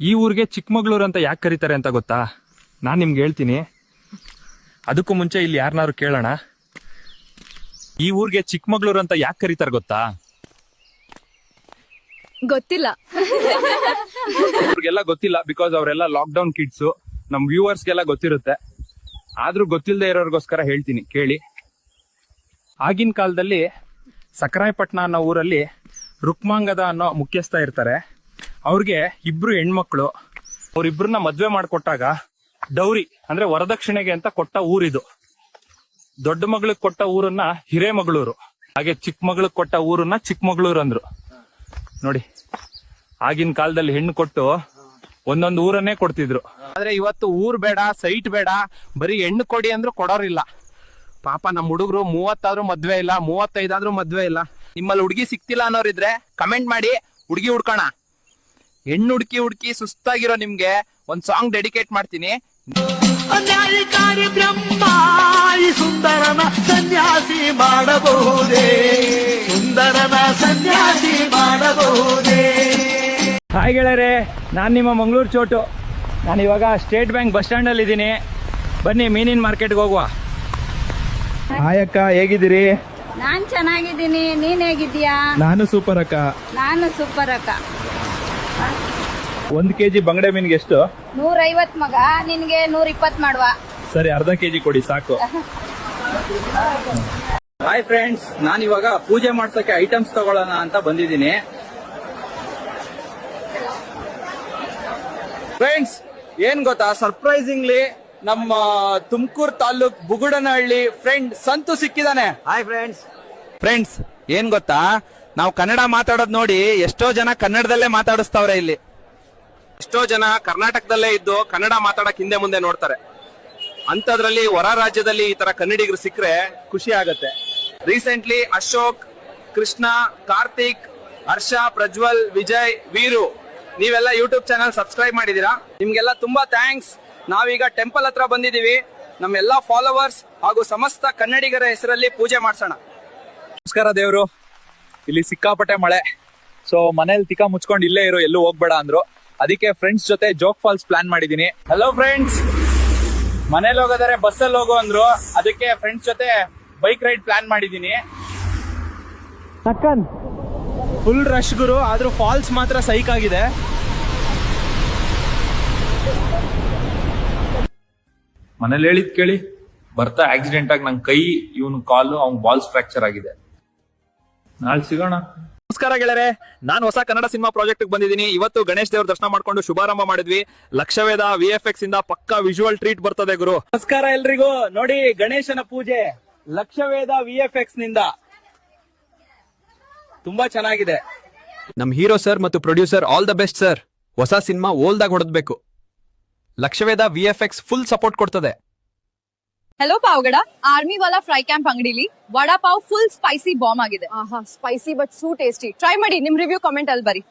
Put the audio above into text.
ಈ ಊರಿಗೆ ಚಿಕ್ಕಮಗಳೂರು ಅಂತ ಯಾಕೆ ಕರೀತಾರೆ ಅಂತ ಗೊತ್ತಾ? ನಾನು ನಿಮ್ಗೆ ಹೇಳ್ತೀನಿ. ಅದಕ್ಕೂ ಮುಂಚೆ ಇಲ್ಲಿ ಯಾರನ್ನಾರು ಕೇಳೋಣ. ಈ ಊರಿಗೆ ಚಿಕ್ಕಮಗಳೂರು ಅಂತ ಯಾಕೆ ಕರೀತಾರೆ ಗೊತ್ತಾ? ಗೊತ್ತಿಲ್ಲ. ಅವ್ರಿಗೆಲ್ಲ ಗೊತ್ತಿಲ್ಲ, ಬಿಕಾಸ್ ಅವರೆಲ್ಲ ಲಾಕ್ಡೌನ್ ಕಿಡ್ಸು. ನಮ್ ವ್ಯೂವರ್ಸ್ಗೆಲ್ಲ ಗೊತ್ತಿರುತ್ತೆ, ಆದ್ರೂ ಗೊತ್ತಿಲ್ಲದೆ ಇರೋರ್ಗೋಸ್ಕರ ಹೇಳ್ತೀನಿ, ಕೇಳಿ. ಆಗಿನ ಕಾಲದಲ್ಲಿ ಸಕರಾಯಪಟ್ಟಣ ಅನ್ನೋ ಊರಲ್ಲಿ ರುಕ್ಮಾಂಗದ ಅನ್ನೋ ಮುಖ್ಯಸ್ಥ ಇರ್ತಾರೆ. ಅವ್ರಿಗೆ ಇಬ್ರು ಹೆಣ್ಮಕ್ಳು. ಅವ್ರಿಬ್ರನ್ನ ಮದ್ವೆ ಮಾಡ್ಕೊಟ್ಟಾಗ ಡೌರಿ ಅಂದ್ರೆ ವರದಕ್ಷಿಣೆಗೆ ಅಂತ ಕೊಟ್ಟ ಊರಿದು. ದೊಡ್ಡ ಮಗಳಿಗೆ ಕೊಟ್ಟ ಊರನ್ನ ಹಿರೇಮಗಳೂರು, ಹಾಗೆ ಚಿಕ್ಕ ಮಗಳಿಗೆ ಕೊಟ್ಟ ಊರನ್ನ ಚಿಕ್ಕಮಗಳೂರು ಅಂದ್ರು. ನೋಡಿ, ಆಗಿನ ಕಾಲದಲ್ಲಿ ಹೆಣ್ಣು ಕೊಟ್ಟು ಒಂದೊಂದು ಊರನ್ನೇ ಕೊಡ್ತಿದ್ರು. ಆದ್ರೆ ಇವತ್ತು ಊರ್ ಬೇಡ, ಸೈಟ್ ಬೇಡ, ಬರೀ ಹೆಣ್ಣು ಕೊಡಿ ಅಂದ್ರೂ ಕೊಡೋರಿಲ್ಲ. ಪಾಪ ನಮ್ ಹುಡುಗರು 30 ಆದ್ರೂ ಮದ್ವೆ ಇಲ್ಲ, 35 ಆದ್ರೂ ಮದ್ವೆ ಇಲ್ಲ. ನಿಮ್ಮಲ್ಲಿ ಹುಡುಗಿ ಸಿಕ್ತಿಲ್ಲ ಅನ್ನೋರಿದ್ರೆ ಕಮೆಂಟ್ ಮಾಡಿ, ಹುಡುಗಿ ಹುಡ್ಕೋಣ. ಹೆಣ್ಣು ಹುಡುಕಿ ಸುಸ್ತಾಗಿರೋ ನಿಮ್ಗೆ ಒಂದ್ ಸಾಂಗ್ ಡೆಡಿಕೇಟ್ ಮಾಡ್ತೀನಿ. ನ್ಯಾಯಕಾರಿ ಬ್ರಹ್ಮ ಸುಂದರನ ಸನ್ಯಾಸಿ ಮಾಡಬಹುದೇ, ಸುಂದರನ ಸನ್ಯಾಸಿ ಮಾಡಬಹುದೇ. ಹಾಯ್ ಗೆಳೆಯರೆ, ನಾನು ನಿಮ್ಮ ಮಂಗಳೂರು ಚೋಟು. ನಾನು ಇವಾಗ ಸ್ಟೇಟ್ ಬ್ಯಾಂಕ್ ಬಸ್ ಸ್ಟ್ಯಾಂಡ್ ಅಲ್ಲಿ ಇದ್ದೀನಿ. ಬನ್ನಿ ಮೀನಿನ ಮಾರ್ಕೆಟ್ಗೆ ಹೋಗುವ. ಹಾಯ್ ಅಕ್ಕ, ಹೇಗಿದ್ದೀರಿ? ನಾನ್ ಚೆನ್ನಾಗಿದ್ದೀನಿ, ನೀನ್ ಹೇಗಿದ್ದೀಯಾ? ನಾನು ಸೂಪರ್ ಅಕ್ಕ. ನಾನು ಸೂಪರ್ ಅಕ್ಕ. 1 kg ಬಂಗಡೆ ಮೀನ್ಗೆ ಎಷ್ಟು? 150 ಮಗ, ನಿನ್ಗೆ 120 ಮಾಡುವ. ಸರಿ, ಅರ್ಧ kg ಕೊಡಿ ಸಾಕು. ಹಾಯ್ ಫ್ರೆಂಡ್ಸ್, ನಾನು ಇವಾಗ ಪೂಜೆ ಮಾಡ್ಸಕ್ಕೆ ಐಟಮ್ಸ್ ತಗೊಳ್ಳೋಣ ಅಂತ ಬಂದಿದ್ದೀನಿ. ಫ್ರೆಂಡ್ಸ್, ಏನ್ ಗೊತ್ತಾ, ಸರ್ಪ್ರೈಸಿಂಗ್ಲಿ ನಮ್ಮ ತುಮಕೂರು ತಾಲೂಕ್ ಬುಗುಡನಹಳ್ಳಿ ಫ್ರೆಂಡ್ ಸಂತು ಸಿಕ್ಕಿದಾನೆ. Hi friends. ಫ್ರೆಂಡ್ಸ್, ಏನ್ ಗೊತ್ತಾ, ನಾವು ಕನ್ನಡ ಮಾತಾಡೋದ್ ನೋಡಿ ಎಷ್ಟೋ ಜನ ಕನ್ನಡದಲ್ಲೇ ಮಾತಾಡಿಸ್ತಾವ್ರೆ ಇಲ್ಲಿ. ಎಷ್ಟೋ ಜನ ಕರ್ನಾಟಕದಲ್ಲೇ ಇದ್ದು ಕನ್ನಡ ಮಾತಾಡಕ್ ಹಿಂದೆ ಮುಂದೆ ನೋಡ್ತಾರೆ. ಅಂತದ್ರಲ್ಲಿ ಹೊರ ರಾಜ್ಯದಲ್ಲಿ ಈ ತರ ಕನ್ನಡಿಗರು ಸಿಕ್ಕರೆ ಖುಷಿ ಆಗತ್ತೆ. ರೀಸೆಂಟ್ಲಿ ಅಶೋಕ್, ಕೃಷ್ಣ, ಕಾರ್ತಿಕ್, ಹರ್ಷ, ಪ್ರಜ್ವಲ್, ವಿಜಯ್, ವೀರು, ನೀವೆಲ್ಲ ಯೂಟ್ಯೂಬ್ ಚಾನಲ್ ಸಬ್ಸ್ಕ್ರೈಬ್ ಮಾಡಿದೀರಾ. ನಿಮ್ಗೆಲ್ಲ ತುಂಬಾ ಥ್ಯಾಂಕ್ಸ್. ನಾವೀಗ ಟೆಂಪಲ್ ಹತ್ರ ಬಂದಿದೀವಿ. ನಮ್ಮೆಲ್ಲಾ ಫಾಲೋವರ್ಸ್ ಹಾಗೂ ಸಮಸ್ತ ಕನ್ನಡಿಗರ ಹೆಸರಲ್ಲಿ ಪೂಜೆ ಮಾಡ್ಸೋಣ. ನಮಸ್ಕಾರ ದೇವ್ರು. ಇಲ್ಲಿ ಸಿಕ್ಕಾಪಟ್ಟೆ ಮಳೆ. ಸೊ ಮನೇಲಿ ತಿಕ್ಕ ಮುಚ್ಕೊಂಡು ಇಲ್ಲೇ ಇರೋ, ಎಲ್ಲೂ ಹೋಗ್ಬೇಡ ಅಂದ್ರು. ಅದಕ್ಕೆ ಫ್ರೆಂಡ್ಸ್ ಜೊತೆ ಜೋಗ್ ಫಾಲ್ಸ್ ಪ್ಲಾನ್ ಮಾಡಿದೀನಿ. ಹಲೋ ಫ್ರೆಂಡ್ಸ್, ಮನೇಲಿ ಹೋಗೋದಾರೆ ಬಸ್ಸಲ್ಲಿ ಹೋಗೋ ಅಂದ್ರು. ಅದಕ್ಕೆ ಫ್ರೆಂಡ್ಸ್ ಜೊತೆ ಬೈಕ್ ರೈಡ್ ಪ್ಲಾನ್ ಮಾಡಿದೀನಿ. ಫುಲ್ ರಶ್ ಗುರು, ಆದ್ರೂ ಫಾಲ್ಸ್ ಮಾತ್ರ ಸೈಕ್ ಆಗಿದೆ. ಮನೇಲಿ ಹೇಳಿದ್ ಕೇಳಿ, ಬರ್ತಾ ಆಕ್ಸಿಡೆಂಟ್ ಆಗಿ ನನ್ ಕೈ, ಇವನು ಕಾಲು, ಅವ್ನ್ ಬಾಲ್ಸ್ ಫ್ರಾಕ್ಚರ್ ಆಗಿದೆ. ನಾಳೆ ಸಿಗೋಣ. ನಮಸ್ಕಾರ ಗೆಳೆಯರೆ, ನಾನು ಹೊಸ ಕನ್ನಡ ಸಿನಿಮಾ ಪ್ರಾಜೆಕ್ಟ್ ಬಂದಿದ್ದೀನಿ. ಇವತ್ತು ಗಣೇಶ್ ದೇವ್ರ ದರ್ಶನ ಮಾಡ್ಕೊಂಡು ಶುಭಾರಂಭ ಮಾಡಿದ್ವಿ. ಲಕ್ಷವೇದ VFX ಇಂದ ಪಕ್ಕಾ ವಿಜುವಲ್ ಟ್ರೀಟ್ ಬರ್ತದೆ ಗುರು. ನಮಸ್ಕಾರ ಎಲ್ರಿಗೂ. ನೋಡಿ, ಗಣೇಶನ ಪೂಜೆ ಲಕ್ಷವೇದ VFX ನಿಂದ ತುಂಬಾ ಚೆನ್ನಾಗಿದೆ. ನಮ್ ಹೀರೋ ಸರ್ ಮತ್ತು producer all the best sir. ಹೊಸ ಸಿನಿಮಾ ಓಲ್ದಾಗ ಹೊಡೆದ್ಬೇಕು. ಲಕ್ಷವೇದ VFX ಫುಲ್ ಸಪೋರ್ಟ್ ಕೊಡ್ತದೆ. ಹೆಲೋ ಪಾವಗಡ, ಆರ್ಮಿ ವಾಲಾ ಫ್ರೈ ಕ್ಯಾಂಪ್ ಅಂಗಡಿಲಿ vada pav full spicy bomb ಆಗಿದೆ. Spicy but so tasty. Try ಮಾಡಿ, ನಿಮ್ ರಿವ್ಯೂ ಕಾಮೆಂಟ್ ಅಲ್ಲಿ ಬರಿ.